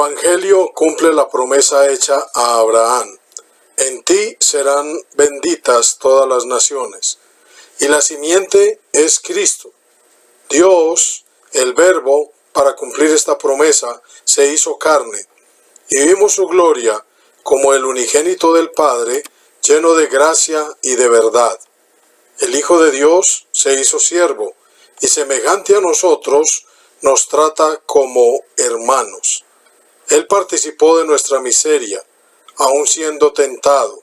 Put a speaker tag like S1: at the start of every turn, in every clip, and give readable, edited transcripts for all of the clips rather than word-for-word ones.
S1: Evangelio cumple la promesa hecha a Abraham. En ti serán benditas todas las naciones. Y la simiente es Cristo. Dios, el Verbo, para cumplir esta promesa, se hizo carne. Y vimos su gloria como el unigénito del Padre, lleno de gracia y de verdad. El Hijo de Dios se hizo siervo, y semejante a nosotros, nos trata como hermanos. Él participó de nuestra miseria, aun siendo tentado,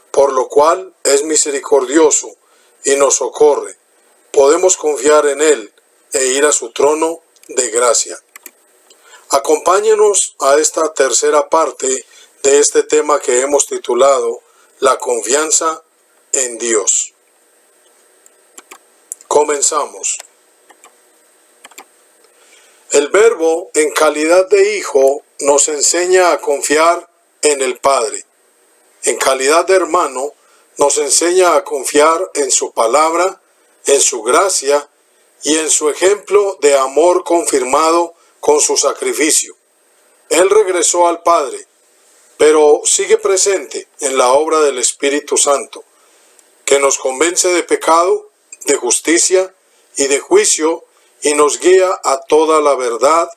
S1: por lo cual es misericordioso y nos socorre. Podemos confiar en Él e ir a su trono de gracia. Acompáñenos a esta tercera parte de este tema que hemos titulado La confianza en Dios. Comenzamos. El Verbo, en calidad de Hijo, nos enseña a confiar en el Padre. En calidad de hermano, nos enseña a confiar en su palabra, en su gracia y en su ejemplo de amor confirmado con su sacrificio. Él regresó al Padre, pero sigue presente en la obra del Espíritu Santo, que nos convence de pecado, de justicia y de juicio, y nos guía a toda la verdad,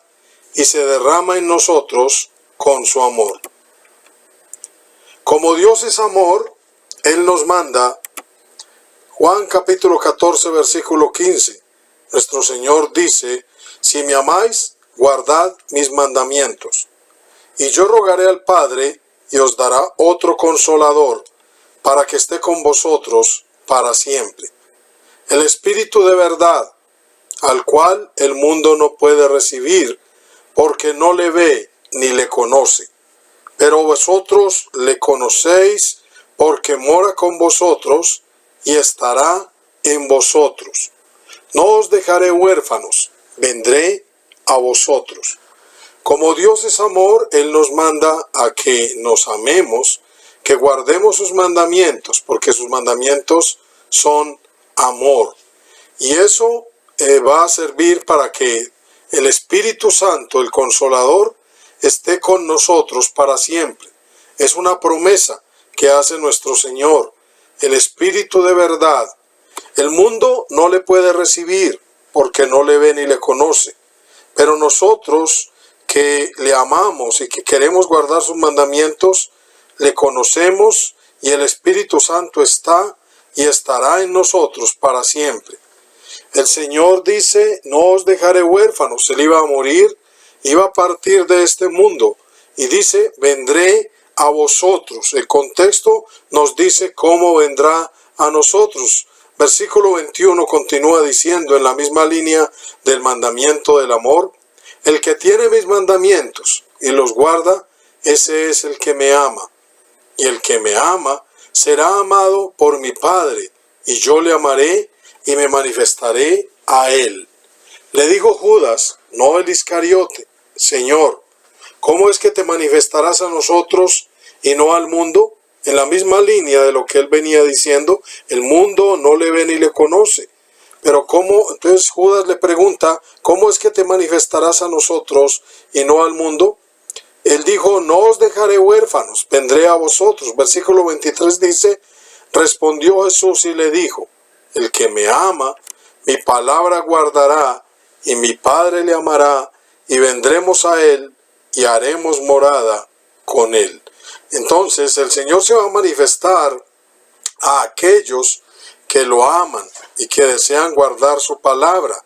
S1: y se derrama en nosotros con su amor. Como Dios es amor, Él nos manda, Juan capítulo 14, versículo 15, nuestro Señor dice, si me amáis, guardad mis mandamientos. Y yo rogaré al Padre, y os dará otro consolador, para que esté con vosotros para siempre. El Espíritu de verdad, al cual el mundo no puede recibir, porque no le ve ni le conoce. Pero vosotros le conocéis, porque mora con vosotros y estará en vosotros. No os dejaré huérfanos, vendré a vosotros. Como Dios es amor, Él nos manda a que nos amemos, que guardemos sus mandamientos, porque sus mandamientos son amor. Y eso va a servir para que el Espíritu Santo, el Consolador, esté con nosotros para siempre. Es una promesa que hace nuestro Señor, el Espíritu de verdad. El mundo no le puede recibir porque no le ve ni le conoce, pero nosotros que le amamos y que queremos guardar sus mandamientos, le conocemos y el Espíritu Santo está y estará en nosotros para siempre. El Señor dice, no os dejaré huérfanos. Él iba a morir, iba a partir de este mundo. Y dice, vendré a vosotros. El contexto nos dice cómo vendrá a nosotros. Versículo 21 continúa diciendo en la misma línea del mandamiento del amor, el que tiene mis mandamientos y los guarda, ese es el que me ama. Y el que me ama será amado por mi Padre, y yo le amaré y me manifestaré a él. Le dijo Judas, no el Iscariote, Señor, ¿cómo es que te manifestarás a nosotros y no al mundo? En la misma línea de lo que él venía diciendo, el mundo no le ve ni le conoce. Pero ¿cómo? Entonces Judas le pregunta, ¿cómo es que te manifestarás a nosotros y no al mundo? Él dijo, no os dejaré huérfanos, vendré a vosotros. Versículo 23 dice, respondió Jesús y le dijo, el que me ama, mi palabra guardará, y mi Padre le amará, y vendremos a él, y haremos morada con él. Entonces el Señor se va a manifestar a aquellos que lo aman y que desean guardar su palabra.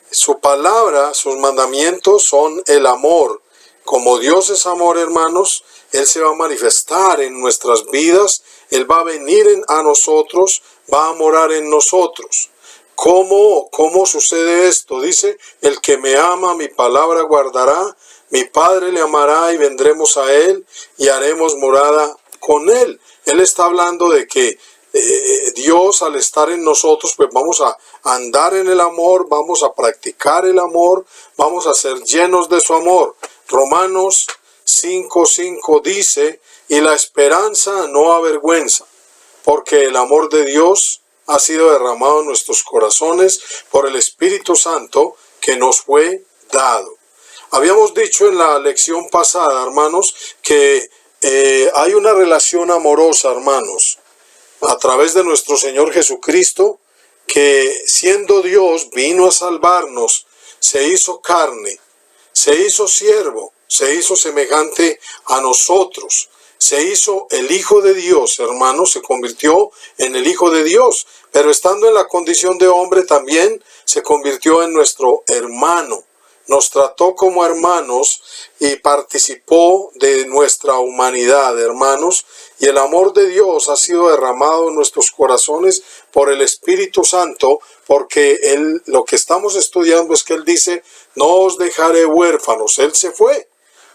S1: Su palabra, sus mandamientos son el amor. Como Dios es amor, hermanos, Él se va a manifestar en nuestras vidas, Él va a venir a nosotros, va a morar en nosotros. ¿Cómo sucede esto? Dice, el que me ama, mi palabra guardará, mi Padre le amará y vendremos a Él y haremos morada con Él. Él está hablando de que Dios al estar en nosotros, pues vamos a andar en el amor, vamos a practicar el amor, vamos a ser llenos de su amor. Romanos 5:5 dice, y la esperanza no avergüenza, porque el amor de Dios ha sido derramado en nuestros corazones por el Espíritu Santo que nos fue dado. Habíamos dicho en la lección pasada, hermanos, que hay una relación amorosa, hermanos, a través de nuestro Señor Jesucristo, que siendo Dios vino a salvarnos, se hizo carne, se hizo siervo, se hizo semejante a nosotros, se hizo el Hijo de Dios, hermanos, se convirtió en el Hijo de Dios, pero estando en la condición de hombre también se convirtió en nuestro hermano. Nos trató como hermanos y participó de nuestra humanidad, hermanos, y el amor de Dios ha sido derramado en nuestros corazones por el Espíritu Santo, porque lo que estamos estudiando es que Él dice, no os dejaré huérfanos. Él se fue,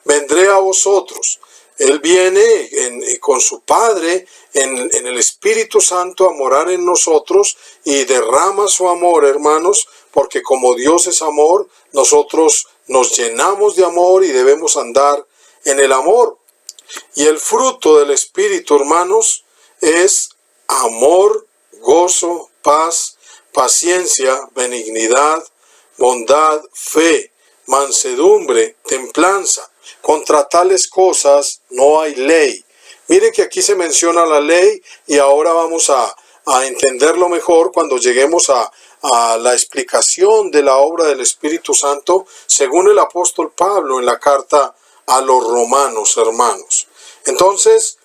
S1: vendré a vosotros. Él viene con su Padre en el Espíritu Santo a morar en nosotros y derrama su amor, hermanos, porque como Dios es amor, nosotros nos llenamos de amor y debemos andar en el amor. Y el fruto del Espíritu, hermanos, es amor, gozo, paz, paciencia, benignidad, bondad, fe, mansedumbre, templanza. Contra tales cosas no hay ley. Mire que aquí se menciona la ley y ahora vamos a entenderlo mejor cuando lleguemos a la explicación de la obra del Espíritu Santo según el apóstol Pablo en la carta a los romanos, hermanos. Entonces,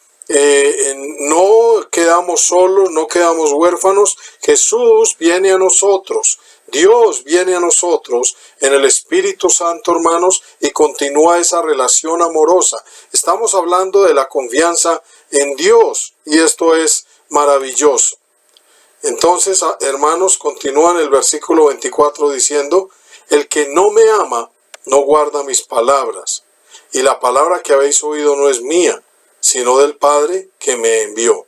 S1: no quedamos solos, no quedamos huérfanos. Jesús viene a nosotros. Dios viene a nosotros en el Espíritu Santo, hermanos, y continúa esa relación amorosa. Estamos hablando de la confianza en Dios y esto es maravilloso. Entonces, hermanos, continúa en el versículo 24 diciendo, el que no me ama no guarda mis palabras, y la palabra que habéis oído no es mía, sino del Padre que me envió.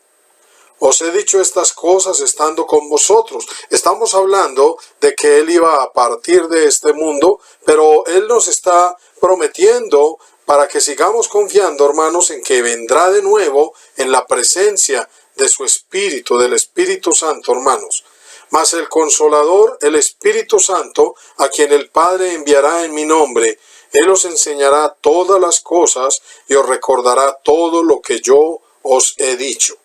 S1: Os he dicho estas cosas estando con vosotros. Estamos hablando de que Él iba a partir de este mundo, pero Él nos está prometiendo para que sigamos confiando, hermanos, en que vendrá de nuevo en la presencia de su Espíritu, del Espíritu Santo, hermanos. Mas el Consolador, el Espíritu Santo, a quien el Padre enviará en mi nombre, Él os enseñará todas las cosas y os recordará todo lo que yo os he dicho.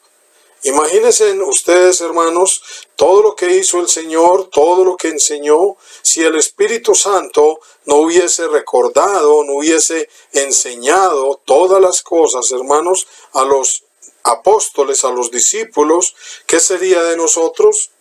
S1: Imagínense ustedes, hermanos, todo lo que hizo el Señor, todo lo que enseñó, si el Espíritu Santo no hubiese recordado, no hubiese enseñado todas las cosas, hermanos, a los apóstoles, a los discípulos, ¿qué sería de nosotros?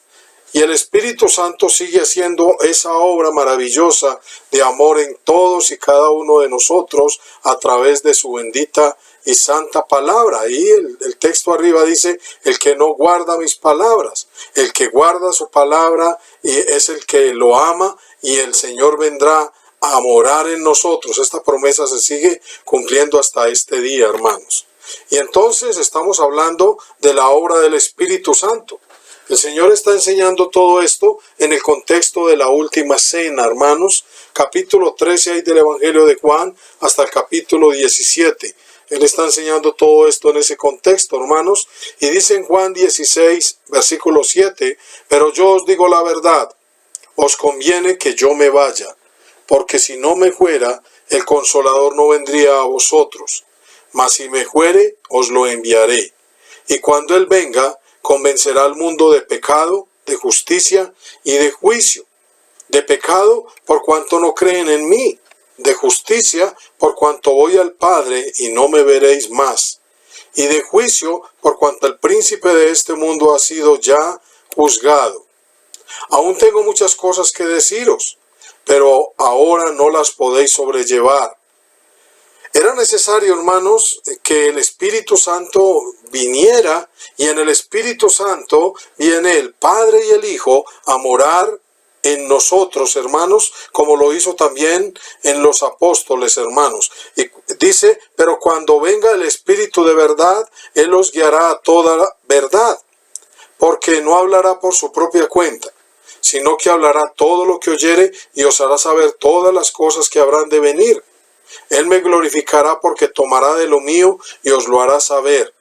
S1: Y el Espíritu Santo sigue haciendo esa obra maravillosa de amor en todos y cada uno de nosotros a través de su bendita y santa palabra. Y el texto arriba dice, el que no guarda mis palabras, el que guarda su palabra y es el que lo ama y el Señor vendrá a morar en nosotros. Esta promesa se sigue cumpliendo hasta este día, hermanos. Y entonces estamos hablando de la obra del Espíritu Santo. El Señor está enseñando todo esto en el contexto de la última cena, hermanos. Capítulo 13 ahí del Evangelio de Juan hasta el capítulo 17. Él está enseñando todo esto en ese contexto, hermanos. Y dice en Juan 16, versículo 7, pero yo os digo la verdad, os conviene que yo me vaya, porque si no me fuera, el Consolador no vendría a vosotros. Mas si me fuere, os lo enviaré. Y cuando Él venga, convencerá al mundo de pecado, de justicia y de juicio. De pecado, por cuanto no creen en mí. De justicia, por cuanto voy al Padre y no me veréis más. Y de juicio, por cuanto el príncipe de este mundo ha sido ya juzgado. Aún tengo muchas cosas que deciros, pero ahora no las podéis sobrellevar. Era necesario, hermanos, que el Espíritu Santo viniera y en el Espíritu Santo viene el Padre y el Hijo a morar en nosotros, hermanos, como lo hizo también en los apóstoles, hermanos. Y dice, pero cuando venga el Espíritu de verdad, Él os guiará a toda la verdad, porque no hablará por su propia cuenta, sino que hablará todo lo que oyere y os hará saber todas las cosas que habrán de venir. Él me glorificará porque tomará de lo mío y os lo hará saber.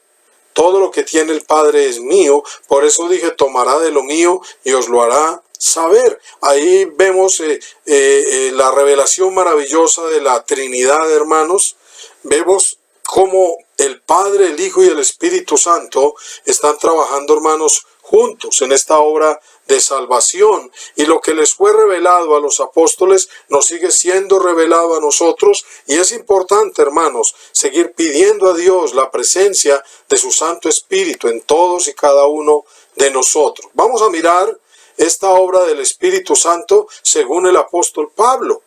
S1: Todo lo que tiene el Padre es mío, por eso dije tomará de lo mío y os lo hará saber. Ahí vemos la revelación maravillosa de la Trinidad, hermanos. Vemos cómo el Padre, el Hijo y el Espíritu Santo están trabajando, hermanos, juntos en esta obra de salvación, y lo que les fue revelado a los apóstoles nos sigue siendo revelado a nosotros, y es importante, hermanos, seguir pidiendo a Dios la presencia de su Santo Espíritu en todos y cada uno de nosotros. Vamos a mirar esta obra del Espíritu Santo según el apóstol Pablo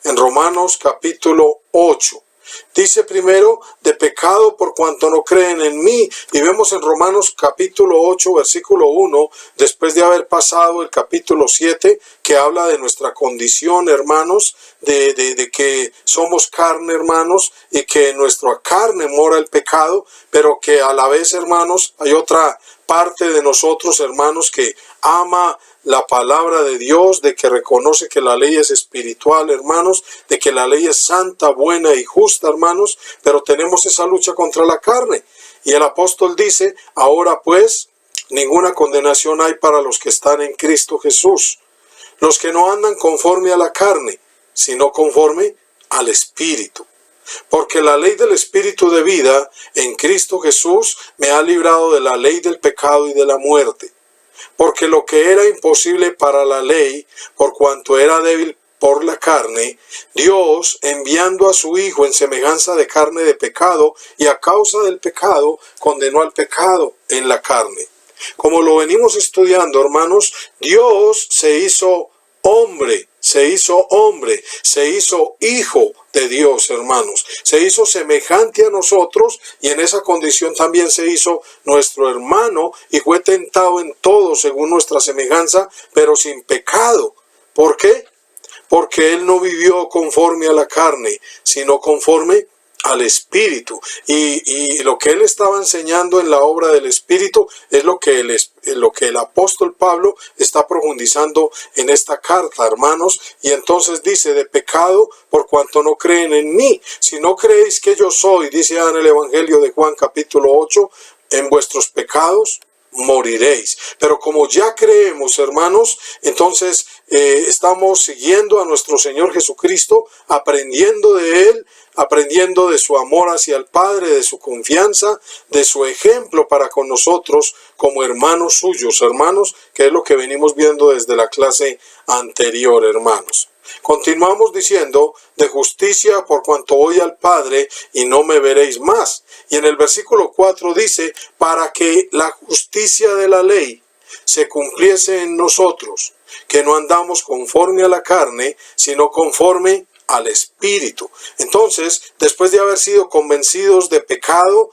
S1: en Romanos capítulo 8. Dice primero, de pecado por cuanto no creen en mí. Y vemos en Romanos capítulo 8, versículo 1, después de haber pasado el capítulo 7, que habla de nuestra condición, hermanos, de que somos carne, hermanos, y que en nuestra carne mora el pecado, pero que a la vez, hermanos, hay otra parte de nosotros, hermanos, que ama la palabra de Dios, de que reconoce que la ley es espiritual, hermanos, de que la ley es santa, buena y justa, hermanos, pero tenemos esa lucha contra la carne. Y el apóstol dice, ahora pues, ninguna condenación hay para los que están en Cristo Jesús, los que no andan conforme a la carne, sino conforme al Espíritu. Porque la ley del Espíritu de vida en Cristo Jesús me ha librado de la ley del pecado y de la muerte. Porque lo que era imposible para la ley, por cuanto era débil por la carne, Dios, enviando a su Hijo en semejanza de carne de pecado, y a causa del pecado, condenó al pecado en la carne. Como lo venimos estudiando, hermanos, Dios se hizo hombre, se hizo hijo de Dios, hermanos. Se hizo semejante a nosotros, y en esa condición también se hizo nuestro hermano, y fue tentado en todo según nuestra semejanza, pero sin pecado. ¿Por qué? Porque él no vivió conforme a la carne, sino conforme al Espíritu. Y lo que él estaba enseñando en la obra del Espíritu es lo que el apóstol Pablo está profundizando en esta carta, hermanos. Y entonces dice, de pecado por cuanto no creen en mí. Si no creéis que yo soy, dice en el Evangelio de Juan capítulo 8, en vuestros pecados moriréis. Pero como ya creemos, hermanos, entonces estamos siguiendo a nuestro Señor Jesucristo, aprendiendo de Él, aprendiendo de su amor hacia el Padre, de su confianza, de su ejemplo para con nosotros como hermanos suyos, hermanos, que es lo que venimos viendo desde la clase anterior, hermanos. Continuamos diciendo, de justicia por cuanto voy al Padre y no me veréis más. Y en el versículo 4 dice, para que la justicia de la ley se cumpliese en nosotros, que no andamos conforme a la carne, sino conforme al Espíritu. Entonces, después de haber sido convencidos de pecado,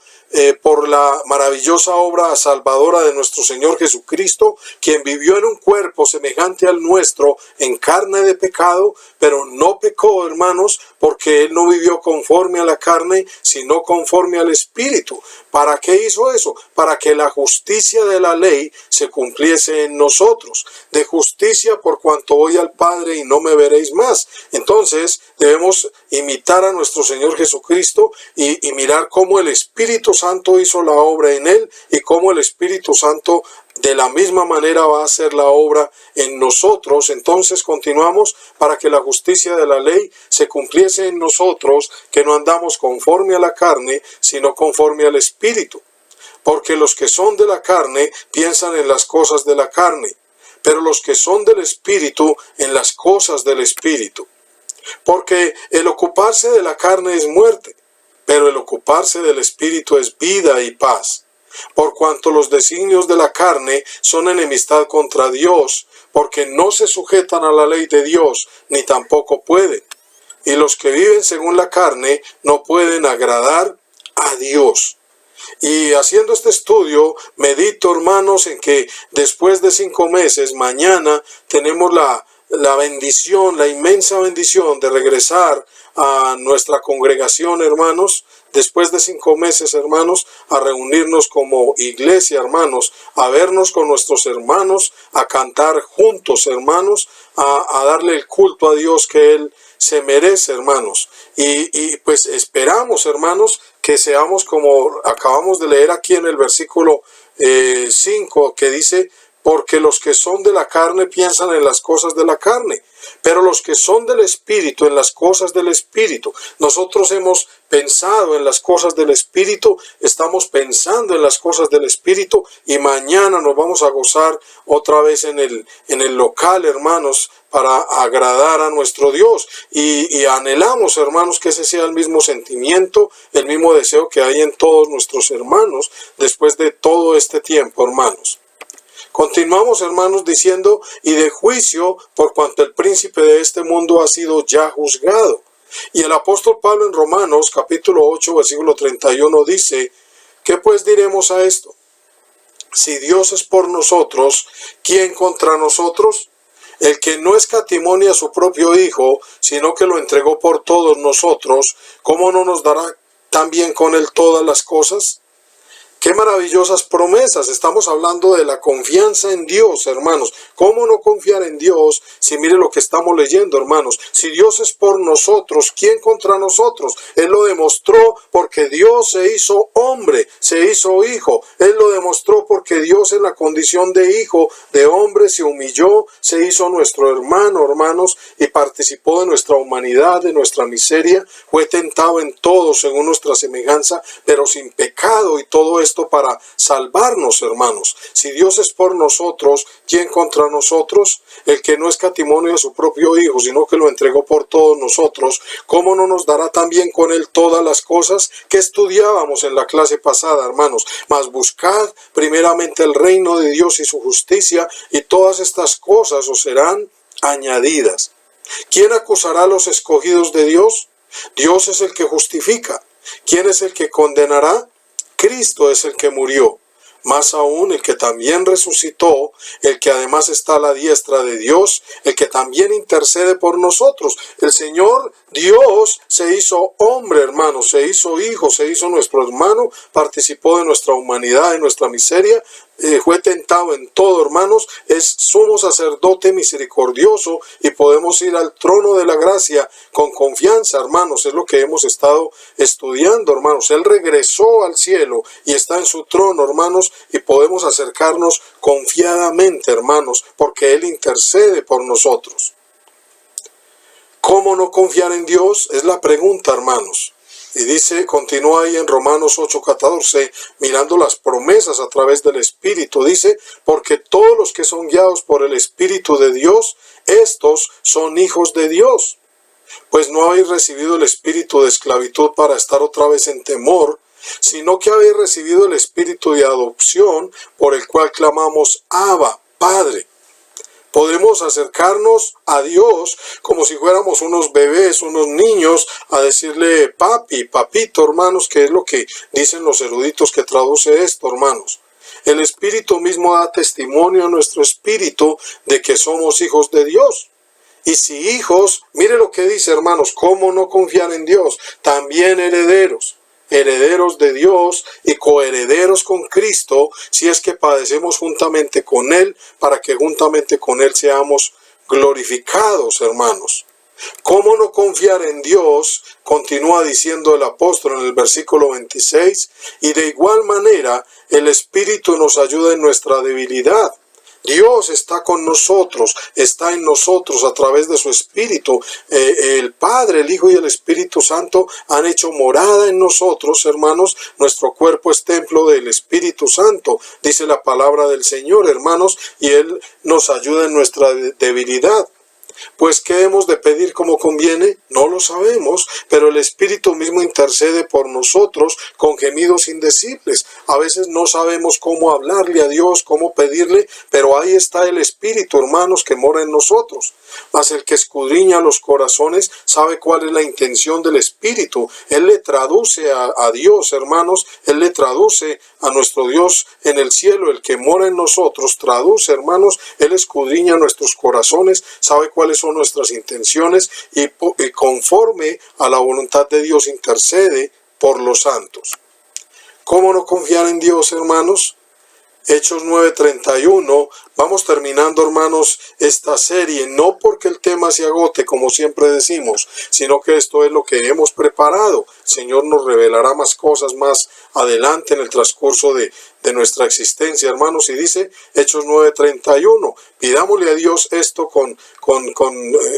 S1: por la maravillosa obra salvadora de nuestro Señor Jesucristo, quien vivió en un cuerpo semejante al nuestro, en carne de pecado, pero no pecó, hermanos, porque Él no vivió conforme a la carne, sino conforme al Espíritu. ¿Para qué hizo eso? Para que la justicia de la ley se cumpliese en nosotros. De justicia por cuanto voy al Padre y no me veréis más. Entonces, debemos imitar a nuestro Señor Jesucristo y mirar cómo el Espíritu Santo hizo la obra en Él, y cómo el Espíritu Santo de la misma manera va a hacer la obra en nosotros. Entonces continuamos, para que la justicia de la ley se cumpliese en nosotros, que no andamos conforme a la carne, sino conforme al Espíritu. Porque los que son de la carne piensan en las cosas de la carne, pero los que son del Espíritu en las cosas del Espíritu. Porque el ocuparse de la carne es muerte, pero el ocuparse del Espíritu es vida y paz. Por cuanto los designios de la carne son enemistad contra Dios, porque no se sujetan a la ley de Dios, ni tampoco pueden. Y los que viven según la carne no pueden agradar a Dios. Y haciendo este estudio, medito, hermanos, en que después de 5 meses, mañana tenemos la bendición, la inmensa bendición de regresar a nuestra congregación, hermanos, después de 5 meses, hermanos, a reunirnos como iglesia, hermanos, a vernos con nuestros hermanos, a cantar juntos, hermanos, a darle el culto a Dios que Él se merece, hermanos. Y pues esperamos, hermanos, que seamos como acabamos de leer aquí en el versículo 5, que dice, porque los que son de la carne piensan en las cosas de la carne, pero los que son del Espíritu en las cosas del Espíritu. Nosotros hemos pensado en las cosas del Espíritu, estamos pensando en las cosas del Espíritu y mañana nos vamos a gozar otra vez en el local, hermanos, para agradar a nuestro Dios. Y anhelamos, hermanos, que ese sea el mismo sentimiento, el mismo deseo que hay en todos nuestros hermanos después de todo este tiempo, hermanos. Continuamos, hermanos, diciendo, y de juicio, por cuanto el príncipe de este mundo ha sido ya juzgado. Y el apóstol Pablo en Romanos, capítulo 8, versículo 31, dice, ¿qué pues diremos a esto? Si Dios es por nosotros, ¿quién contra nosotros? El que no escatimó ni a su propio Hijo, sino que lo entregó por todos nosotros, ¿cómo no nos dará también con él todas las cosas? ¡Qué maravillosas promesas! Estamos hablando de la confianza en Dios, hermanos. ¿Cómo no confiar en Dios si mire lo que estamos leyendo, hermanos? Si Dios es por nosotros, ¿quién contra nosotros? Él lo demostró porque Dios se hizo hombre, se hizo hijo. Él lo demostró porque Dios en la condición de hijo, de hombre, se humilló, se hizo nuestro hermano, hermanos, y participó de nuestra humanidad, de nuestra miseria. Fue tentado en todo según nuestra semejanza, pero sin pecado, y todo esto para salvarnos, hermanos. Si Dios es por nosotros, ¿quién contra nosotros? El que no escatimó ni a su propio Hijo, sino que lo entregó por todos nosotros, ¿cómo no nos dará también con él todas las cosas? Que estudiábamos en la clase pasada, hermanos. Mas buscad primeramente el reino de Dios y su justicia, y todas estas cosas os serán añadidas. ¿Quién acusará a los escogidos de Dios? Dios es el que justifica. ¿Quién es el que condenará? Cristo es el que murió, más aún el que también resucitó, el que además está a la diestra de Dios, el que también intercede por nosotros. El Señor Dios se hizo hombre, hermano, se hizo hijo, se hizo nuestro hermano, participó de nuestra humanidad, de nuestra miseria, fue tentado en todo, hermanos, es sumo sacerdote misericordioso y podemos ir al trono de la gracia con confianza, hermanos. Es lo que hemos estado estudiando, hermanos. Él regresó al cielo y está en su trono, hermanos, y podemos acercarnos confiadamente, hermanos, porque Él intercede por nosotros. ¿Cómo no confiar en Dios? Es la pregunta, hermanos. Y dice, continúa ahí en Romanos 8:14, mirando las promesas a través del Espíritu, dice, porque todos los que son guiados por el Espíritu de Dios, estos son hijos de Dios. Pues no habéis recibido el espíritu de esclavitud para estar otra vez en temor, sino que habéis recibido el espíritu de adopción, por el cual clamamos, Abba, Padre. Podemos acercarnos a Dios como si fuéramos unos bebés, unos niños, a decirle papi, papito, hermanos, que es lo que dicen los eruditos que traduce esto, hermanos. El Espíritu mismo da testimonio a nuestro espíritu de que somos hijos de Dios. Y si hijos, mire lo que dice, hermanos, ¿cómo no confiar en Dios? También herederos. Herederos de Dios y coherederos con Cristo, si es que padecemos juntamente con Él, para que juntamente con Él seamos glorificados, hermanos. ¿Cómo no confiar en Dios? Continúa diciendo el apóstol en el versículo 26, y de igual manera el Espíritu nos ayuda en nuestra debilidad. Dios está con nosotros, está en nosotros a través de su Espíritu. El Padre, el Hijo y el Espíritu Santo han hecho morada en nosotros, hermanos. Nuestro cuerpo es templo del Espíritu Santo, dice la palabra del Señor, hermanos, y Él nos ayuda en nuestra debilidad. Pues, ¿qué hemos de pedir como conviene? No lo sabemos, pero el Espíritu mismo intercede por nosotros con gemidos indecibles. A veces no sabemos cómo hablarle a Dios, cómo pedirle, pero ahí está el Espíritu, hermanos, que mora en nosotros. Mas el que escudriña los corazones sabe cuál es la intención del Espíritu. Él le traduce a Dios, hermanos, Él le traduce a nuestro Dios en el cielo, el que mora en nosotros, traduce, hermanos, Él escudriña nuestros corazones, sabe cuáles son nuestras intenciones y conforme a la voluntad de Dios intercede por los santos. ¿Cómo no confiar en Dios, hermanos? Hechos 9:31 Vamos terminando, hermanos, esta serie, no porque el tema se agote, como siempre decimos, sino que esto es lo que hemos preparado. El Señor nos revelará más cosas más adelante en el transcurso de nuestra existencia, hermanos, y dice Hechos 9:31, pidámosle a Dios esto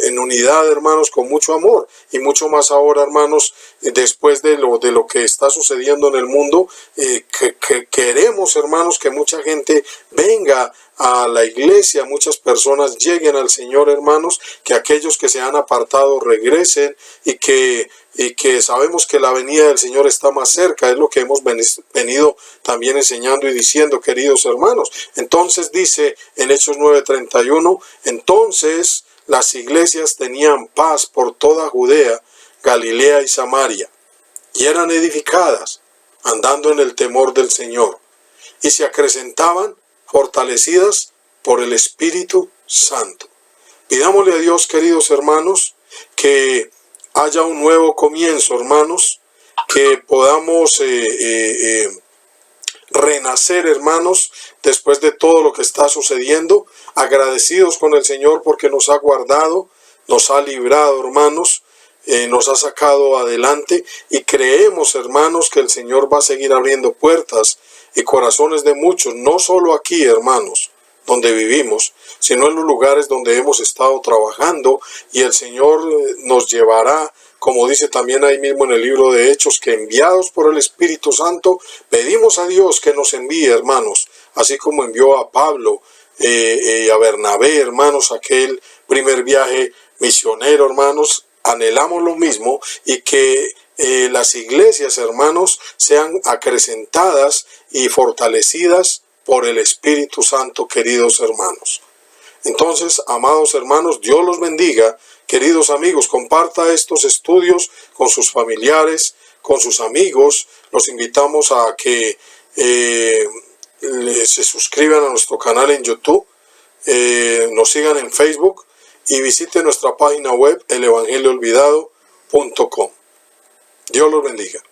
S1: en unidad, hermanos, con mucho amor, y mucho más ahora, hermanos, después de lo que está sucediendo en el mundo, que queremos, hermanos, que mucha gente venga a la iglesia, muchas personas lleguen al Señor, hermanos, que aquellos que se han apartado regresen, y que sabemos que la venida del Señor está más cerca. Es lo que hemos venido también enseñando y diciendo, queridos hermanos. Entonces dice en Hechos 9:31, entonces las iglesias tenían paz por toda Judea, Galilea y Samaria, y eran edificadas, andando en el temor del Señor, y se acrecentaban, fortalecidas por el Espíritu Santo. Pidámosle a Dios, queridos hermanos, que haya un nuevo comienzo, hermanos, que podamos renacer, hermanos, después de todo lo que está sucediendo, agradecidos con el Señor porque nos ha guardado, nos ha librado, hermanos, nos ha sacado adelante, y creemos, hermanos, que el Señor va a seguir abriendo puertas y corazones de muchos, no solo aquí, hermanos, donde vivimos, sino en los lugares donde hemos estado trabajando, y el Señor nos llevará, como dice también ahí mismo en el libro de Hechos, que enviados por el Espíritu Santo, pedimos a Dios que nos envíe, hermanos, así como envió a Pablo y a Bernabé, hermanos, aquel primer viaje misionero, hermanos. Anhelamos lo mismo, y que las iglesias, hermanos, sean acrecentadas y fortalecidas por el Espíritu Santo, queridos hermanos. Entonces, amados hermanos, Dios los bendiga. Queridos amigos, comparta estos estudios con sus familiares, con sus amigos. Los invitamos a que se suscriban a nuestro canal en YouTube, nos sigan en Facebook, y visite nuestra página web elevangelioolvidado.com. Dios los bendiga.